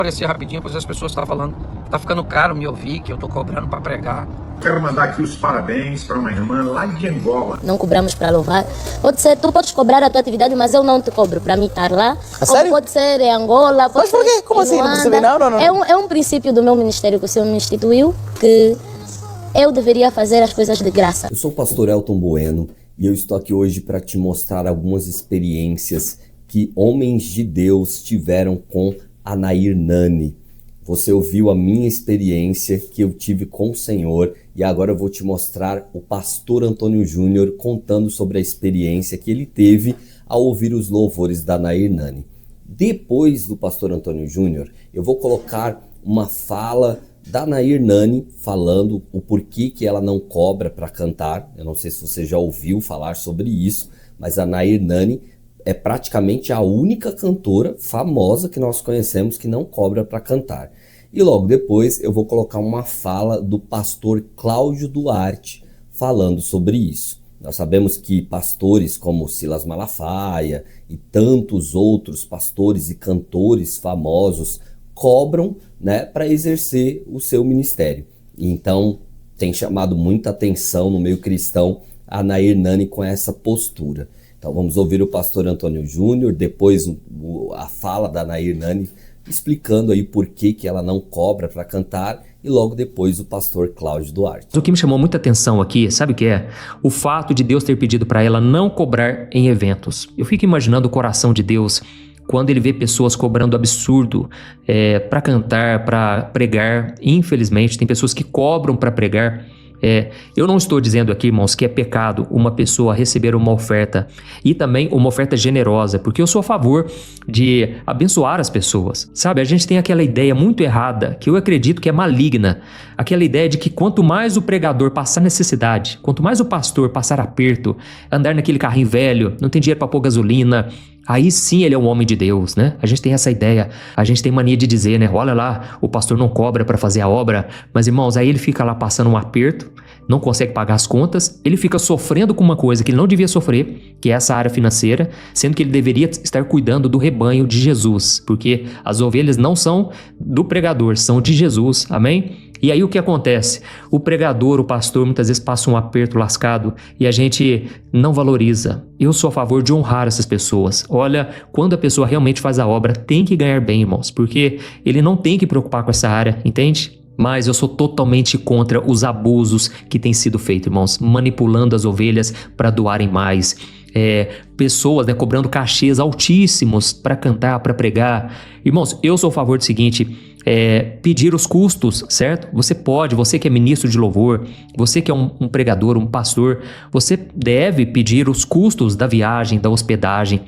aparecer rapidinho, pois as pessoas estão falando, tá ficando caro me ouvir, que eu tô cobrando para pregar. Quero mandar aqui os parabéns para uma irmã lá de Angola. Não cobramos para louvar. Pode ser, tu podes cobrar a tua atividade, mas eu não te cobro para me estar lá. Sério? Pode ser em Angola, pode Mas por quê? Como assim? Não percebi. Não. É um princípio do meu ministério que o Senhor me instituiu, que eu deveria fazer as coisas de graça. Eu sou o pastor Elton Bueno e eu estou aqui hoje para te mostrar algumas experiências que homens de Deus tiveram com a Nair Nani. Você ouviu a minha experiência que eu tive com o Senhor e agora eu vou te mostrar o pastor Antônio Júnior contando sobre a experiência que ele teve ao ouvir os louvores da Nair Nani. Depois do pastor Antônio Júnior, eu vou colocar uma fala da Nair Nani falando o porquê que ela não cobra para cantar. Eu não sei se você já ouviu falar sobre isso, mas a Nair Nani é praticamente a única cantora famosa que nós conhecemos que não cobra para cantar. E logo depois eu vou colocar uma fala do pastor Cláudio Duarte falando sobre isso. Nós sabemos que pastores como Silas Malafaia e tantos outros pastores e cantores famosos cobram, né, para exercer o seu ministério. Então tem chamado muita atenção no meio cristão a Nair Nani com essa postura. Então vamos ouvir o pastor Antônio Júnior, depois a fala da Nair Nani, explicando aí por que ela não cobra para cantar, e logo depois o pastor Cláudio Duarte. O que me chamou muita atenção aqui, sabe o que é? O fato de Deus ter pedido para ela não cobrar em eventos. Eu fico imaginando o coração de Deus quando ele vê pessoas cobrando absurdo para cantar, para pregar. Infelizmente, tem pessoas que cobram para pregar. Eu não estou dizendo aqui, irmãos, que é pecado uma pessoa receber uma oferta e também uma oferta generosa, porque eu sou a favor de abençoar as pessoas, sabe? A gente tem aquela ideia muito errada, que eu acredito que é maligna, aquela ideia de que quanto mais o pregador passar necessidade, quanto mais o pastor passar aperto, andar naquele carrinho velho, não tem dinheiro para pôr gasolina, aí sim ele é um homem de Deus, né? A gente tem essa ideia, a gente tem mania de dizer, né? Olha lá, o pastor não cobra para fazer a obra, mas irmãos, aí ele fica lá passando um aperto, não consegue pagar as contas, ele fica sofrendo com uma coisa que ele não devia sofrer, que é essa área financeira, sendo que ele deveria estar cuidando do rebanho de Jesus, porque as ovelhas não são do pregador, são de Jesus, amém? E aí o que acontece? O pregador, o pastor, muitas vezes passa um aperto lascado e a gente não valoriza. Eu sou a favor de honrar essas pessoas. Olha, quando a pessoa realmente faz a obra, tem que ganhar bem, irmãos, porque ele não tem que preocupar com essa área, entende? Mas eu sou totalmente contra os abusos que têm sido feitos, irmãos, manipulando as ovelhas para doarem mais. Pessoas, né, cobrando cachês altíssimos para cantar, para pregar. Irmãos, eu sou a favor do seguinte, pedir os custos, certo? Você pode, você que é ministro de louvor, você que é um pregador, um pastor, você deve pedir os custos da viagem, da hospedagem,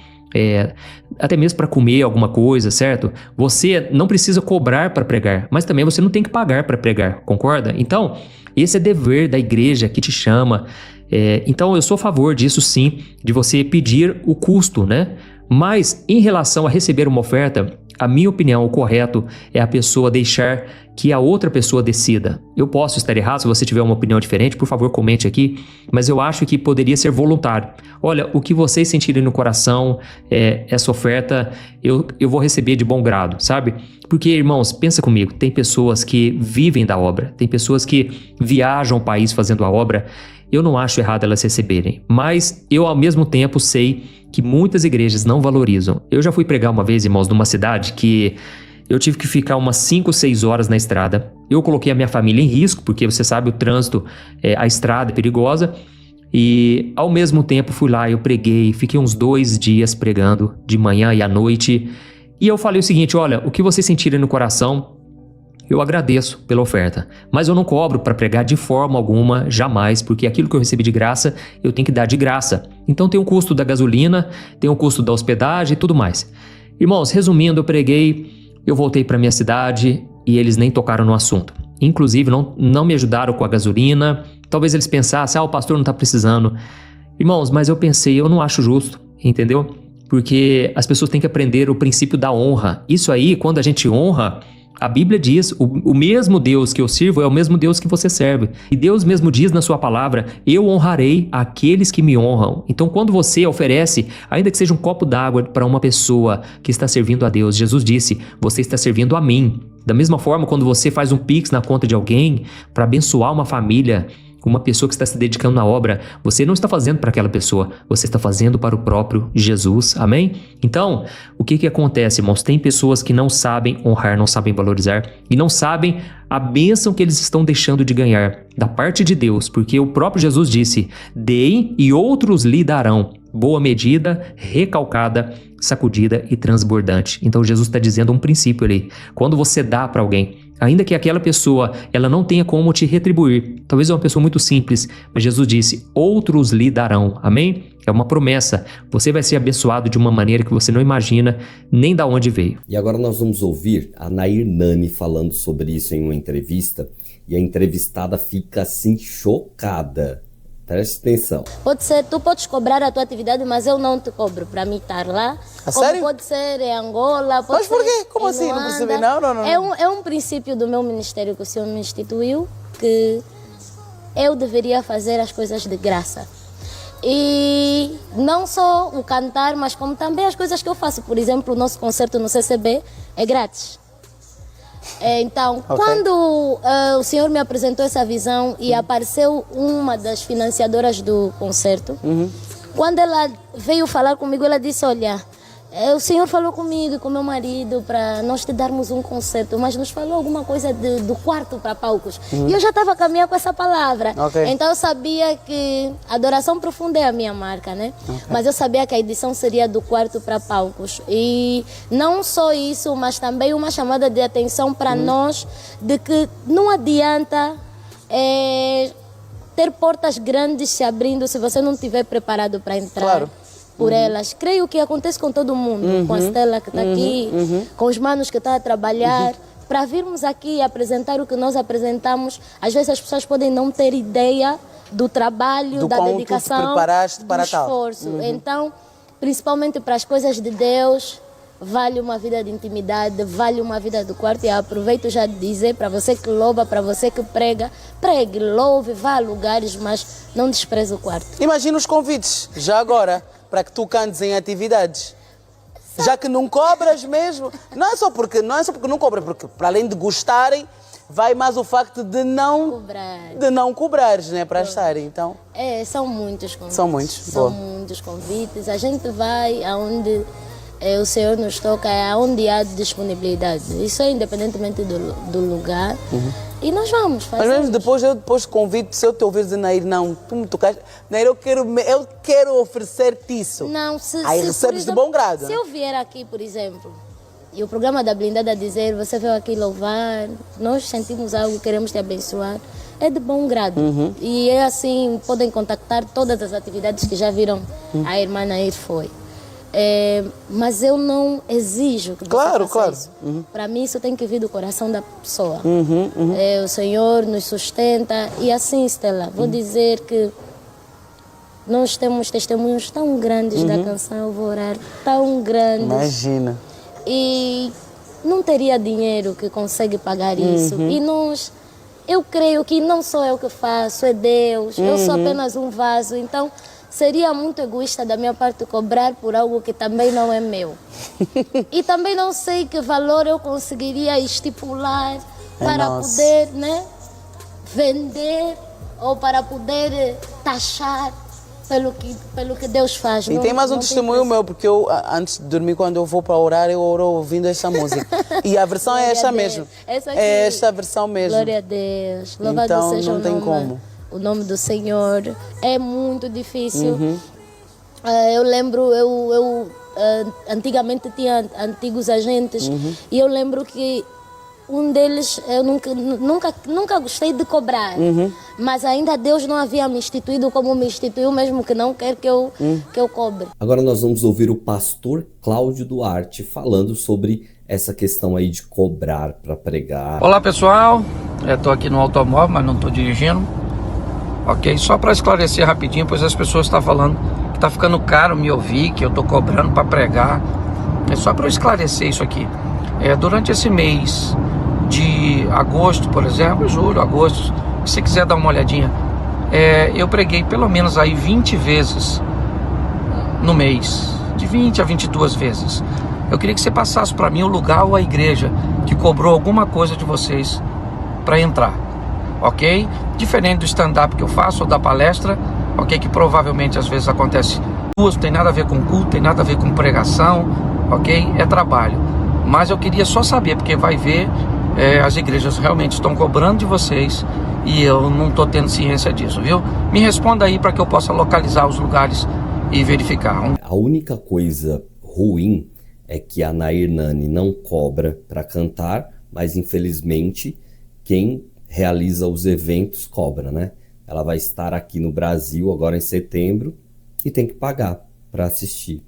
até mesmo para comer alguma coisa, certo? Você não precisa cobrar para pregar, mas também você não tem que pagar para pregar, concorda? Então, esse é dever da igreja que te chama. Então, eu sou a favor disso sim, de você pedir o custo, né? Mas, em relação a receber uma oferta, a minha opinião, o correto é a pessoa deixar que a outra pessoa decida. Eu posso estar errado, se você tiver uma opinião diferente, por favor, comente aqui, mas eu acho que poderia ser voluntário. Olha, o que vocês sentirem no coração, essa oferta, eu vou receber de bom grado, sabe? Porque, irmãos, pensa comigo, tem pessoas que vivem da obra, tem pessoas que viajam o país fazendo a obra. Eu não acho errado elas receberem, mas eu ao mesmo tempo sei que muitas igrejas não valorizam. Eu já fui pregar uma vez, irmãos, numa cidade que eu tive que ficar umas 5, 6 horas na estrada. Eu coloquei a minha família em risco, porque você sabe, o trânsito, a estrada é perigosa. E ao mesmo tempo fui lá, eu preguei, fiquei uns 2 dias pregando, de manhã e à noite. E eu falei o seguinte, olha, o que vocês sentirem no coração, eu agradeço pela oferta, mas eu não cobro para pregar de forma alguma, jamais, porque aquilo que eu recebi de graça, eu tenho que dar de graça. Então tem o custo da gasolina, tem o custo da hospedagem e tudo mais. Irmãos, resumindo, eu preguei, eu voltei para minha cidade e eles nem tocaram no assunto. Inclusive, não me ajudaram com a gasolina. Talvez eles pensassem, o pastor não está precisando. Irmãos, mas eu pensei, eu não acho justo, entendeu? Porque as pessoas têm que aprender o princípio da honra. Isso aí, quando a gente honra, A Bíblia diz, o mesmo Deus que eu sirvo é o mesmo Deus que você serve. E Deus mesmo diz na sua palavra, eu honrarei aqueles que me honram. Então quando você oferece, ainda que seja um copo d'água para uma pessoa que está servindo a Deus, Jesus disse, você está servindo a mim. Da mesma forma, quando você faz um Pix na conta de alguém para abençoar uma família, uma pessoa que está se dedicando na obra, você não está fazendo para aquela pessoa, você está fazendo para o próprio Jesus, amém? Então, o que acontece, irmãos? Tem pessoas que não sabem honrar, não sabem valorizar e não sabem a bênção que eles estão deixando de ganhar da parte de Deus, porque o próprio Jesus disse, deem e outros lhe darão, boa medida, recalcada, sacudida e transbordante. Então Jesus está dizendo um princípio ali, quando você dá para alguém, ainda que aquela pessoa ela não tenha como te retribuir, talvez é uma pessoa muito simples, mas Jesus disse, outros lhe darão, amém? É uma promessa, você vai ser abençoado de uma maneira que você não imagina nem da onde veio. E agora nós vamos ouvir a Nair Nani falando sobre isso em uma entrevista, e a entrevistada fica assim chocada. Preste atenção. Pode ser, tu podes cobrar a tua atividade, mas eu não te cobro para mim estar lá. Como sério? pode ser em Angola, pode Mas por quê? ser Como em assim? Não Luanda. percebi. Não. É um princípio do meu ministério que o Senhor me instituiu, que eu deveria fazer as coisas de graça. E não só o cantar, mas como também as coisas que eu faço. Por exemplo, o nosso concerto no CCB é grátis. Então, quando o Senhor me apresentou essa visão e apareceu uma das financiadoras do concerto, quando ela veio falar comigo, ela disse, olha, o Senhor falou comigo e com meu marido para nós te darmos um concerto, mas nos falou alguma coisa do quarto para palcos. E eu já estava a caminhar com essa palavra. Então eu sabia que adoração profunda é a minha marca, né? Mas eu sabia que a edição seria do quarto para palcos. E não só isso, mas também uma chamada de atenção para nós de que não adianta ter portas grandes se abrindo se você não estiver preparado para entrar. Por elas. Creio que acontece com todo mundo, com a Stella que está aqui, com os manos que estão a trabalhar. Para virmos aqui apresentar o que nós apresentamos, às vezes as pessoas podem não ter ideia do trabalho, da dedicação, tu te preparaste para do esforço. tal. Então, principalmente para as coisas de Deus, vale uma vida de intimidade, vale uma vida do quarto. E aproveito já de dizer para você que louva, para você que prega, pregue, louve, vá a lugares, mas não despreze o quarto. Imagina os convites, já agora, para que tu cantes em atividades. Já que não cobras mesmo, não é só porque não cobras, porque para além de gostarem, vai mais o facto de não cobrares, né, para estarem. Então, são muitos convites. São muitos. São muitos convites. A gente vai aonde o Senhor nos toca, aonde há disponibilidade. Isso é independentemente do lugar. E nós vamos fazer. Mas mesmo depois convido, se eu te ouvir dizer, Nair, não, tu me tocaste, Nair, eu quero oferecer-te isso. Não, aí recebes de bom grado. Se eu vier aqui, por exemplo, e o programa da Blindada dizer, você veio aqui louvar, nós sentimos algo, queremos te abençoar, é de bom grado. E é assim, podem contactar todas as atividades que já viram a irmã Nair foi. Mas eu não exijo que você faça isso. Para mim isso tem que vir do coração da pessoa. O Senhor nos sustenta e assim, Stella, vou dizer que nós temos testemunhos tão grandes da canção Eu Vou Orar, tão grandes. Imagina. E não teria dinheiro que consegue pagar isso. E eu creio que não sou eu que faço, é Deus. Eu sou apenas um vaso, então seria muito egoísta da minha parte cobrar por algo que também não é meu. E também não sei que valor eu conseguiria estipular para poder, né, vender ou para poder taxar pelo que Deus faz. E tem mais um testemunho meu, porque eu, antes de dormir, quando eu vou para orar, eu oro ouvindo essa música. E a versão é esta mesmo. É esta versão mesmo. Glória a Deus. Louvado então, seja não tem como. O nome do Senhor. É muito difícil. Eu lembro, eu antigamente tinha antigos agentes e eu lembro que um deles eu nunca gostei de cobrar, mas ainda Deus não havia me instituído como me instituiu, mesmo que não quer que eu cobre. Agora nós vamos ouvir o pastor Cláudio Duarte falando sobre essa questão aí de cobrar para pregar. Olá pessoal, eu estou aqui no automóvel, mas não estou dirigindo. Ok, só para esclarecer rapidinho, pois as pessoas estão falando que está ficando caro me ouvir, que eu estou cobrando para pregar. É só para eu esclarecer isso aqui. Durante esse mês de agosto, por exemplo, julho, agosto, se você quiser dar uma olhadinha, eu preguei pelo menos aí 20 vezes no mês, de 20 a 22 vezes. Eu queria que você passasse para mim o lugar ou a igreja que cobrou alguma coisa de vocês para entrar, ok? Diferente do stand-up que eu faço ou da palestra, ok? Que provavelmente às vezes acontece duas, não tem nada a ver com culto, tem nada a ver com pregação, ok? É trabalho. Mas eu queria só saber, porque vai ver, as igrejas realmente estão cobrando de vocês e eu não estou tendo ciência disso, viu? Me responda aí para que eu possa localizar os lugares e verificar. A única coisa ruim é que a Nair Nani não cobra para cantar, mas infelizmente quem realiza os eventos cobra, né? Ela vai estar aqui no Brasil agora em setembro e tem que pagar para assistir.